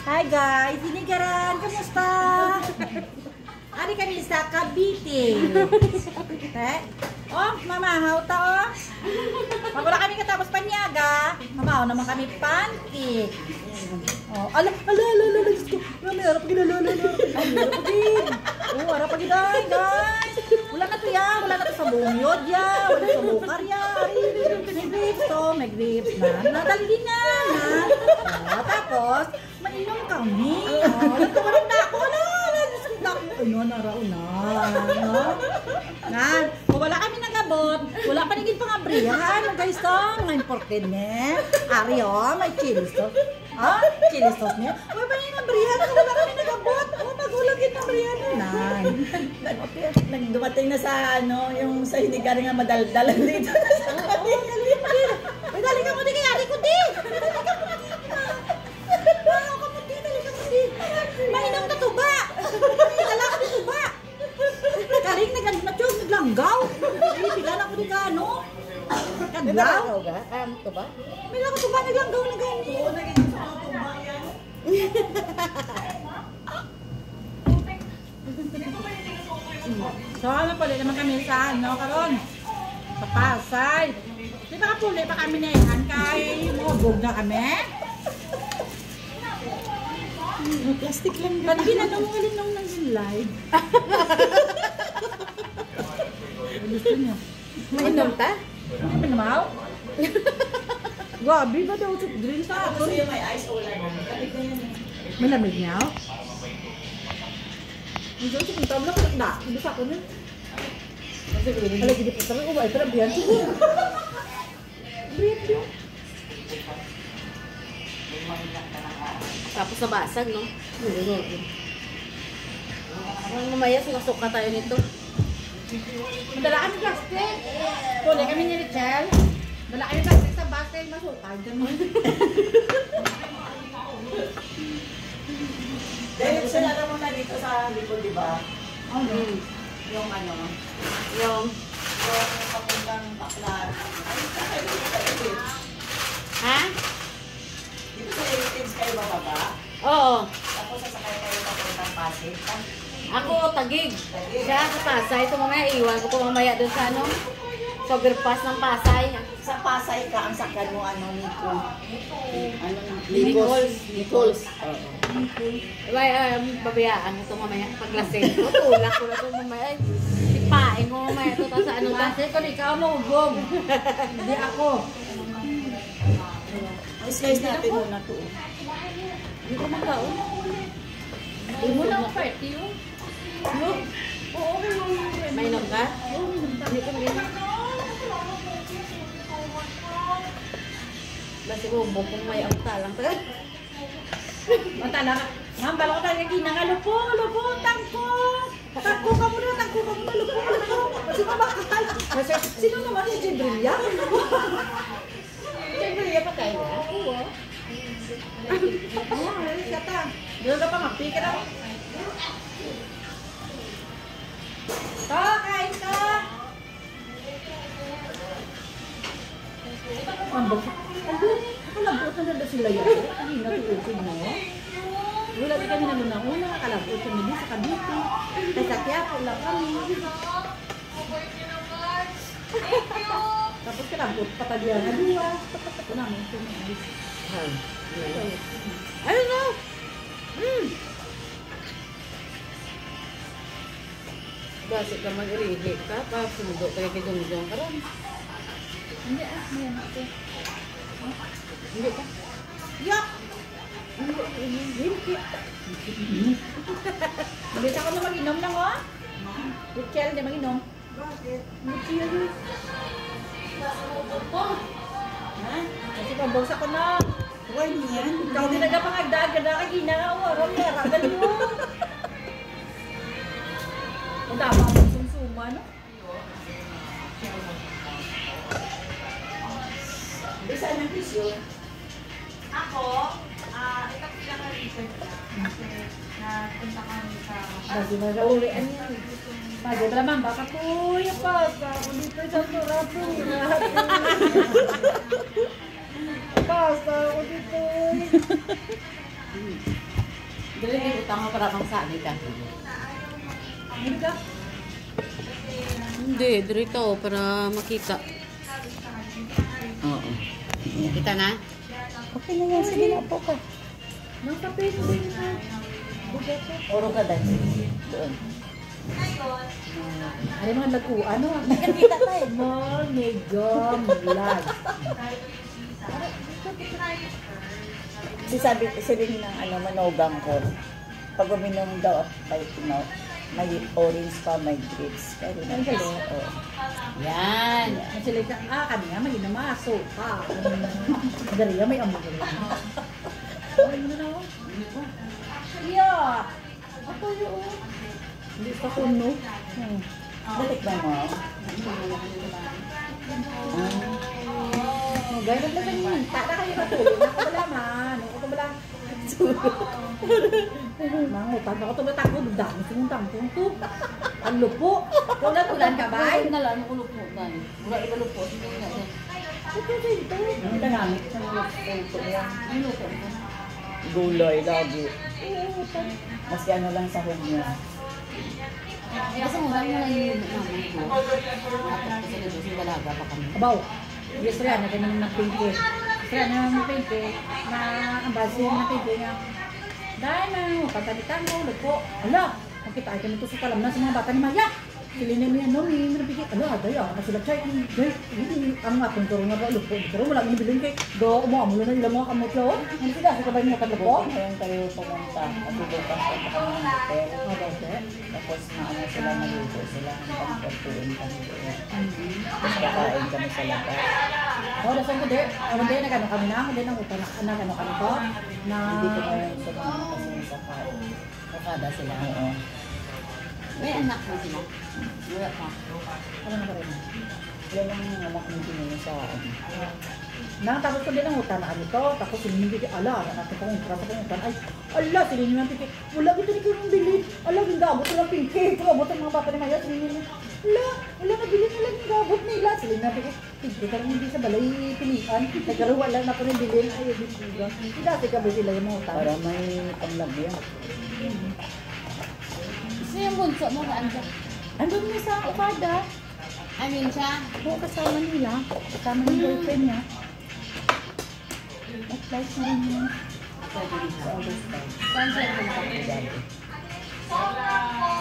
Hi guys, Sinigaran, kamusta? Ari kami sa Cavite. Oh, mamahaw ta oh. Pag wala kami katapos panyaga, mamahaw naman kami pancake. Oh, ala, Diyos ko. Harap pag harap pag guys. Wala na to yan, wala na to sa bungyod ya, wala sa bukar ya. May grapes to, may grapes na. Nadali din na. Oh, tapos, mainom kami. Oh, ito ka rin na ako. Ano, naraon na. Nan, kung wala kami nagabot, wala pa naging pangabrihan. Guys, to, mga imported niya. Ari, oh, may chili sauce. Ah, chili sauce niya. Wala pa naging abrihan kung wala kami nagabot. Oh, magulang yung abrihan. Nan. Dumating na sa, ano, yung sa hinigaring nga madaldalan dito. Uy, dali ka mo di kaya, ari ko di. Mainam na tuba. Dala ko di tuba. Kaling naglanggaw. Pila na ko di gano. Kadlaw. Tuba? May lang ko tuba naglanggaw na gani. Oo, naging sa tuba yan. So, ano pala naman kami sa ano karon? Sa Pasay. Di ba kapuli pa kami na yan kay mabog na kami? Plastic lang yun. Ba't ginanong nung live? Gusto niya. Mainom ta? Ano naman? Gabi ba daw soft drink sa Gusto akin? yung may ice o wala na. Kapit na yan. May lamig niya? Hindi ko kung tabla ko na. Hindi sa ako na. Hala, hindi pa talaga. Ay, pero biyan siguro. Biyan yun. Tapos nabasag, no? Mamaya, suka tayo nito. Madala kami plastic. Puli kami ni Richel. Madala kami plastic sa basket. Masukal. Dahil sinara mo na dito sa likod, di ba? Ano? Yung ano, Yung, yung papuntang Baklan. Ay, sa Heritage. ha? Dito sa Heritage kayo bababa. Oo. Tapos sasakay kayo papuntang Pasig. Ako, tagig. Siya sa Pasay. Ito mamaya, iwan ko ito mamaya doon sa ano? Sa overpass ng Pasay. Sa Pasay ka, ang sakyan mo, ano, Nico. Ano, Nichols. Nichols. Babayaan ko ito mamaya. Paglasing ko, tulak ko na ito mamaya. Ipain mo mamaya ito. Tapos ano ba? Kasi kung ikaw maugog. Hindi ako. Slice natin muna ito. Hindi ko magkaon. Hindi mo lang pwede yun. Oo, May inom ka? Hindi ko minum. Basta ko, bukong may ang talang. Matala ka. Ma'am, bala ko tayo ginang. Lupo, tangko. Tangko ka muna, lupo. Kasi mamakal. Sino naman si Jibrilia? Siyempre, pa tayo na. Oo. Siya ta. Doon ka pa, mapi ka na. Kain ka. Ambog. Kalabot na nila sila yan. Hindi na tuukod mo. Wala di kami naman na una. Kalabot kami din sa Cavite. Ay sa Quiapo lang kami. Tapos kalabot patagyan na dua. Ito namin ito na. Ayun na! Basi ka mag-irihi ka, pa sundo kayo kay Dongjong ka ron. Hindi may anak ko. Hindi ka? Yak! Hindi. Malit ako na mag-inom lang, oh. Richel, hindi mag-inom. Bakit? Richel. Ha? Kasi pabos ako na. Huwag niyan. Ikaw din nagpangagdaan ka na kagina nga, oh. Ramera, galing mo. Ang dama ako sumsuma, no? Bisa ng tissue. Ako, ito pinaka-research na. Kasi napunta kami sa Bago na naulian yan. Bago na naman, baka po yung pasta. Kung dito sa Surato. Pasta ako dito. Dali din utang mo para kang sali ka. Hindi ka? Hindi, dito para makita. Oo. Kita na? Okay na yan. Sige na po ka. Nang kape ko din na. Oro ka dahil. Doon. Alam mo, ano? Nakikita tayo. Monegong vlog. Sabi ng manogang ko. Pag uminom daw, may orange pa, may grapes. Kaya rin ang galing. Oo. Yan. Sila kami nga, may namaso ka. Dariya, may amo rin. Ay, ano na ako? Yeah! Ako yun. Hindi sa kuno. Natikman mo? Gaya na lang yun. Tata kayo matulog. Ako wala man. Ako wala. Mangutan. Ako tumatang ko. Dami sumuntang ko. Ang lupo. Tulan ka ba? Ay, nalang ko lupo na. Mura iba lupo. Ito dito. Ang tanamit sa mga lupo yan. Ay, lupo. Gulay, lagi. Mas ano lang sa home niya. Kasi mura mo lang yung namin ko. Kasi naging dalaga pa kami. Abaw. Yes, rin. Naging ng pinke. Kaya ng pinke. Na ang base ng pinke niya. Dahil na, patalitan mo, lupo. Ala, makita ay kami ito sa kalam na sa mga bata ni Maya. Silinin mo yan, no? May nabigit. Ala, daya. Nasulat siya. Ang atong turo nga ba, lupo. Pero wala nga bilhin kay. Do, umuamulo na ilang mga kamot lao. Ano sila? Sa kabay niya kadlupo? Ngayon kayo pumunta. At bukas pa kami ng hotel. Abaw, sir. Tapos na sila maligo sila. Ang pagpagpuin kami doon. Kakain kami sa labas. Oh, dasan ko din. Ano din, nagano kami na. Ako din ang utang na nagano kami ko. Na... Hindi ko ngayon sa mga kasi sa kain. Kakada sila. Oo. May anak mo sila. Wala pa. Ano na ba rin? Yan ang anak ng pinili sa akin. Nakatapos ko din ang utang na ano to. Tapos sinimindi ko, ala, natin kong utang sa kong utang. Ay, ala, sinimindi ang pinke. Wala, ito ni ko yung bilhin. Ala, yung gabot ko ng pinke. Gabot ang mga bata ni Maya. Sinimindi. Ala, nabili na lang yung gabot nila. Sinimindi ang pinke. Pinke ka hindi sa balay pilihan. Nagkaroon lang na po rin bilhin. Ay, hindi dati ka ba sila yung mga utang? Para may panglagyan. Sino yung bunso mo ka anda? Andun na sa Okada. I mean siya. Oo, kasama nila. Kasama ng boyfriend niya. At flight na rin yun. Saan siya yung bunso?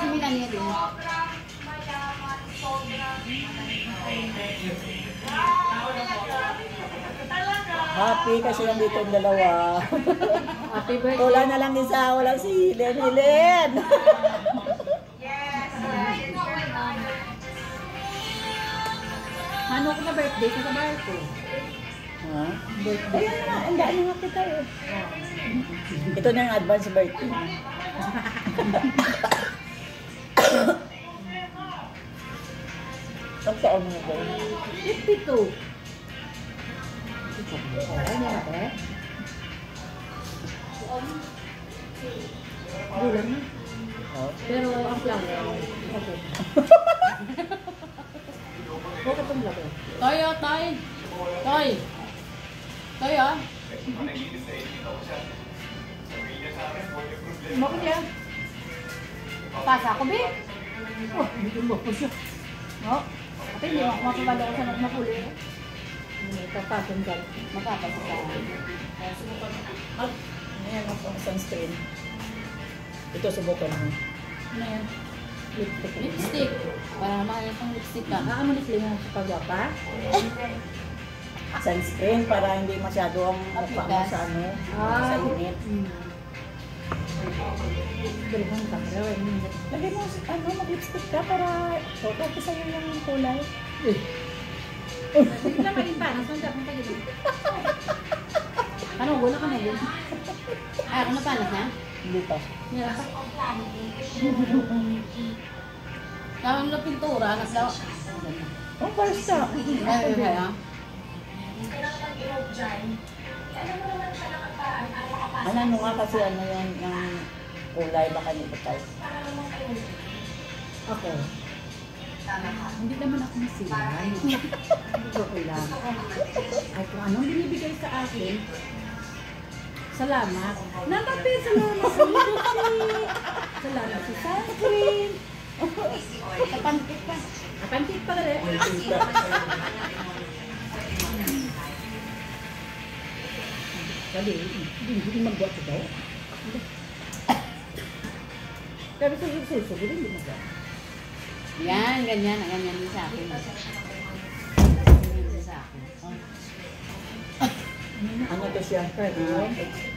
Similan niya din. Happy kasi lang dito ang dalawa. Happy birthday. Wala na lang isa, walang si Hilen. Ano ko na birthday ko sa bar ko? Ha? Birthday. Ayun na, ang daan nga kita eh. Ito na yung advance birthday. Ang taon mo ba? 52. Ay, niya na ba? Bulan na. Pero ang plano, ako. Bakit ang laki? Toy, Toy. Toy. Toy, ah. Bakit yan? Pasa ako, Bi. Oh, hindi mo po siya. No? Ate, hindi mo makakabalo ko sa nagmapuli. Kapatong ka. Makapasa sa Ayan ako ang sunscreen. Ito subukan mo. Ano yan? Lipstick. lipstick. Para makaya pang lipstick ka. Amo ni Slim sa pagwapa? Sunscreen para hindi masyado ang mukha mo sa ano, sa init. Dalawang kamera. Lagyan mo, mag-lipstick ka para total ko sa'yo yung kulay. Hindi na malimpa. Nasaan dapat ka dito? Ano? Wala ka na yun? Ay, ako napanas na? Hindi pa. Meron pa? Kami na pintura, nasa... Oh, first ka. Ay, ah. Ano nga kasi ano yung kulay baka nito tayo. Ako. Hindi naman ako nasilan. Hindi ko lang. Ay kung anong binibigay sa akin, Salamat. Natapi, salamat sa lipstick. Salamat sa sunscreen. Kapantik ka. Kapantik pa rin. Sabi, hindi mag-watch ito. Pero sa susunod, hindi mag-watch. Yan, ganyan din sa akin. Ganyan din sa akin. Ano to siya?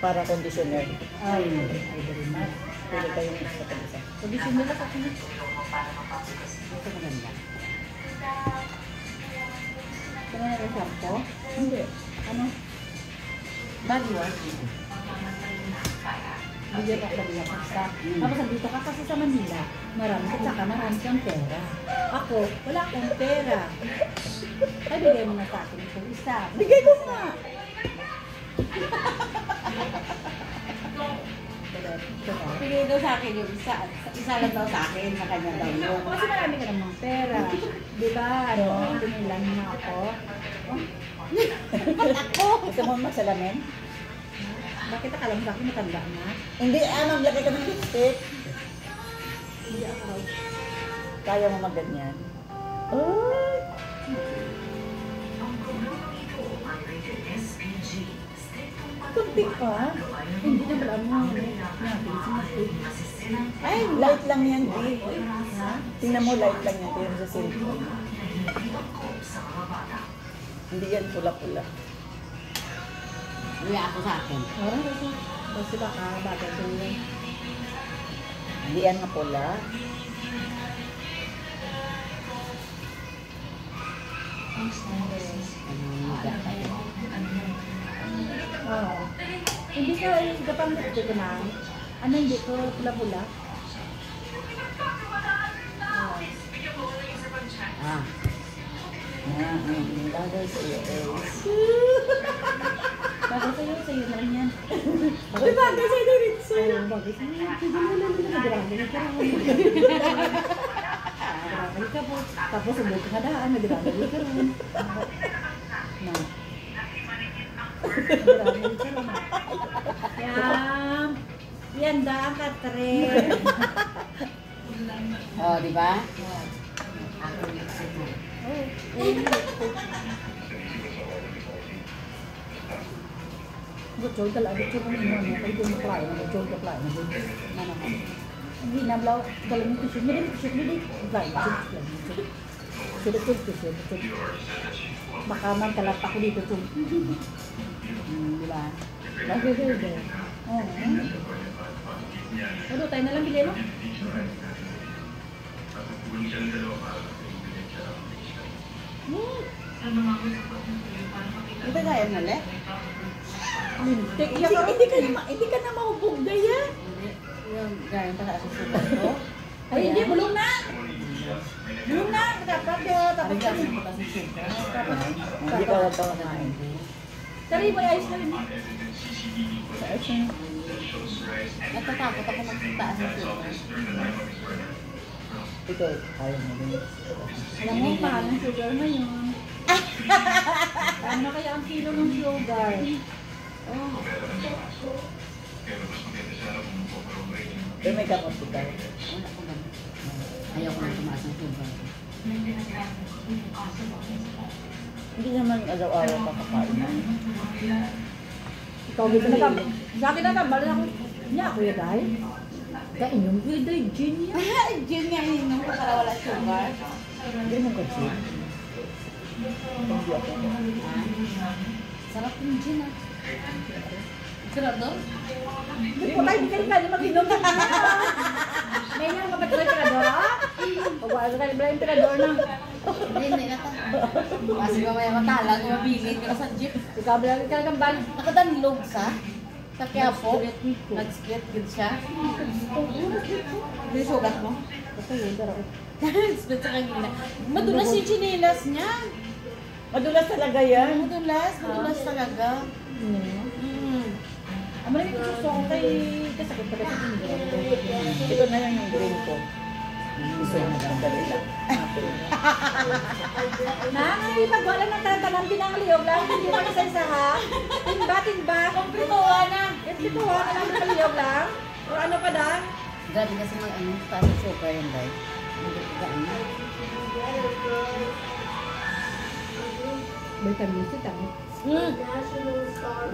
Para conditioner. Ay, very much. Pwede kayong sa kabisa. Sabi sinila sa akin. Ito maganda. Ito na shampoo? Hindi. Ano? Body wash. Bigyan ka sabi ng pasta. Tapos dito ka kasi sa Manila, marami at saka marami kang pera. Ako, wala akong pera. Ay, bigay mo na sa akin itong isa. Bigay ko nga! Pili daw sa akin yung isa. Isa lang daw sa akin, sa kanya daw yun. Kasi marami ka namang pera. Di ba? Ano? Binilan mo ako. Gusto mo masalamin? Bakit akala mo sa akin matanda na? Hindi, maglagay ka ng lipstick. Hindi ako. Kaya mo magganyan. Ay! Kunti pa. Hindi na pala mo. Ay, light lang yan, G. Ha? Tingnan mo, light lang yan. Tingnan mo sa cellphone. Hindi yan pula-pula. Uwi ako sa akin. Parang kasi baka bagay ko yun. Hindi yan nga pula. Oo. Hindi ka, kapag hindi ko na, ano hindi ko pula-pula? Ah. Bagay sa iyo. Bagay sa'yo na rin yan. Uy, bagay sa iyo rin, sir. Ayun, bagay sa'yo. Sige mo lang, hindi na nagrami ka rin. Nagrami ka po. Tapos ubod ka daan, nagrami ka rin. Na. Nagrami ka rin. Yan. Yan daan ka rin. Oh, di ba? Bocor ka lang, bocor kang ino mo, kayo mo klay, bocor ka klay. Hindi na blaw, dalam mo kusip, hindi klay, kusip. Baka man kalap ako dito kung, di ba? Lagi ko yun. Oo. Ano, tayo na lang bili mo? Di ba gaya mo ulit? Lintik. Hindi ka na mahubog gaya. Hindi. Yung gaya pa sa susunod ko. Ay, hindi, bulong na! Bulong na! Dapat yun. Tapos Parang gaya mo pa sa susunod. Hindi ka wag ka makain. Tari mo, ayos na rin. Natatakot ako magtaas sa susunod. Ito, kaya mo rin. Alam mo, mahal ng sugar ngayon. Ano kaya ang kilo ng sugar? Oh. Pero may gamot ko tayo. Wala ko ganun. Ayaw ko lang tumaas ng sugar. Hindi naman araw-araw kakakain. Ikaw, dito na kami. Sa akin na balik ako. Niya, Kuya Day. Kain yung Kuya Day, gin niya. Gin nga inom ko para wala sugar. Hindi mo kasi. Sarap yung gin ah. Sarap doon? Hindi po tayo, hindi ka mag-inom na. May nang kapatid ka na doon? Pag wala ka na yung tirador na. Hindi na ta. Kasi mamaya matalang, mabilin ka sa jeep. Ikaw, bilagin ka lang balik. Nakadanlog sa Quiapo. Nag-split good siya. Hindi sugat mo? Basta yun, daraw. Split sa kanina. Madulas yung chinilas niya. Madulas talaga yan. Madulas talaga. Ang maraming gusto ko kay kasakit pa kasi hindi. Ito na lang yung green ko. Gusto mo na dali lang. Pag wala ng tantanan, pinangliyog lang, hindi mo isa-isa ha. Timba. Komplituwa na. Ito Ito ha, alam mo kaliyog lang? O ano pa da? Grabe kasi mag-ano, parang super yun ba? Hindi ko gaano. Vitamin C, tama.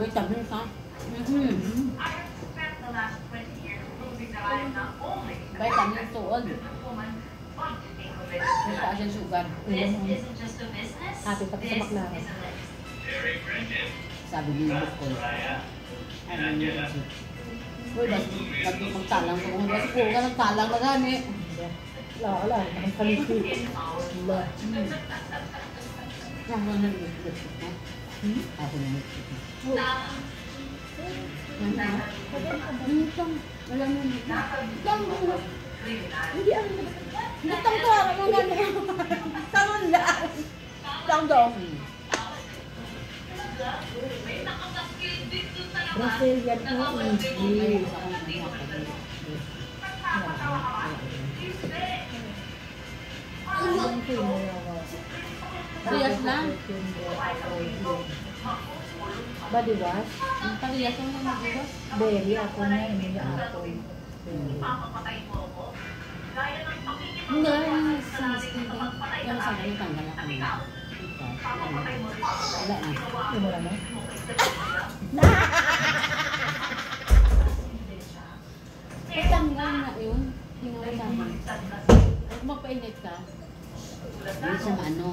Wait, tabi ka. I have spent the last 20 years proving that I am not only a Vitamin tuod. woman, but a May business. taas yung sugar. This isn't just a business. Ate, tapos sa This bakla. is a legacy. Sabi niyo yung bukol. Ano yung isip? Uy, ba't magtalang ko? Kung ba't ko ka nagtalang na gani? Wala, nakang kalisi. Wala. Ako na nag-isip mo. Ako na nag-isip mo. Wala mo. Hindi ang Natang to ako mga gano'n. Tangon lang. Tang dong. Brazilian po, easy. Parehas lang. Body wash? Ang parehas lang na mag-iwas. Berry, ako na, hindi ako. Hindi, yung sunscreen ko. Yung sa akin, tanggal ako na. Wala na. Ano na no? Patanggal na yun. Tingnan mo sa akin. Huwag magpainit ka. Hindi siya ano.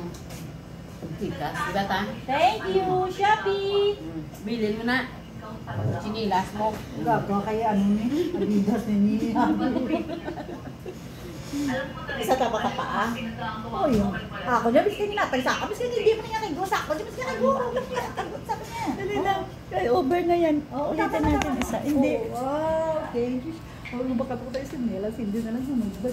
Pagtikas. Diba ta? Thank you, Shopee! Bilhin mo na. Sinilas mo. Gago kaya ano ni? Adidas ni niya. Isa taba ka pa ah. Oh, yun. Ako niya, biskin natay sa akin. Biskin hindi mo na niya kay Gus. Ako niya, biskin kay Gus. Sabi niya. Dali lang. Ay, over na yan. Ulitin natin isa. Hindi. Wow, thank you. Oh, baka po tayo sinilas. Hindi na lang sumunod ka.